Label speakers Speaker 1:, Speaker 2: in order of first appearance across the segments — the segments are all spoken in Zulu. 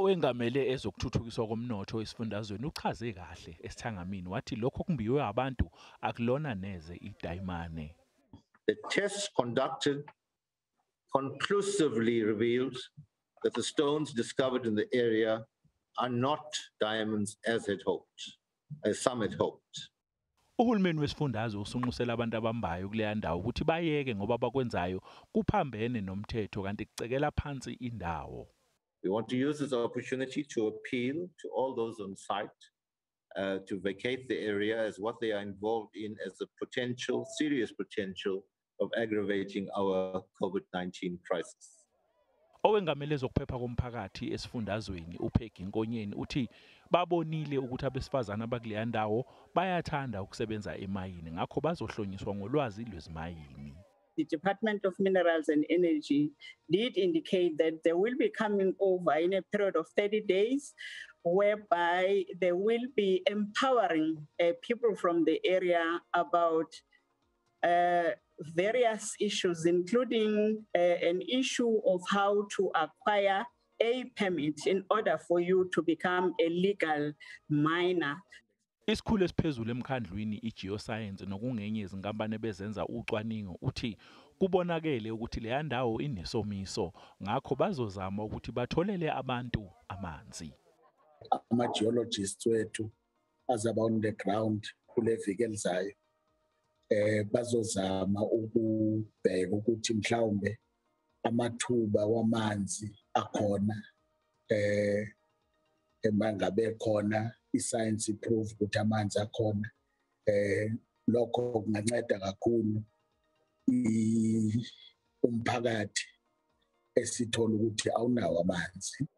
Speaker 1: Owengamele ezokuthuthukiswa komnotho esifundazweni uchaze kahle esithangamini wathi lokho kumbiwe abantu akulona neze iDayimane.
Speaker 2: The tests conducted conclusively revealed that the stones discovered in the area are not diamonds as some had hoped.
Speaker 1: Uhulumeni wesifundazwe usunxusela abantu abambayo kuleya ndawo ukuthi bayeke ngoba bakwenzayo kuphambene nomthetho kanti kucekela phansi indawo.
Speaker 2: We want to use this opportunity to appeal to all those on site to vacate the area as what they are involved in as a serious potential of aggravating our COVID-19 crisis.
Speaker 1: Owengamele zokuphepha komphakathi esifundazweni uPeggy Nkonyeni uthi babonile ukuthi abesifazana abakuleya ndawo bayathanda ukusebenza emayini ngakho bazohlonyiswa ngolwazi lwezimayini.
Speaker 3: The Department of Minerals and Energy did indicate that they will be coming over in a period of 30 days, whereby they will be empowering people from the area about various issues, including an issue of how to acquire a permit in order for you to become a legal miner.
Speaker 1: Isikhulu esiphezulu eMkhandlwini iGeo Science nokungenye izinkampani bezenza ucwaningo uthi kubonakele ukuthi leya ndawo inesomiso ngakho bazozama ukuthi batholele abantu amanzi.
Speaker 4: Ama-geologists wethu azaba on the ground kule viki elizayo bazozama ukubheka ukuthi mhlawumbe amathuba wamanzi akhona emangabe khona iscience proof ukuthi amanzi akhona lokho kunganceda kakhulu umphakathi esithola ukuthi awunawo amanzi.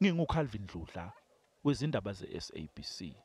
Speaker 1: Ngingukhalvin Dludla wezindaba zeSABC.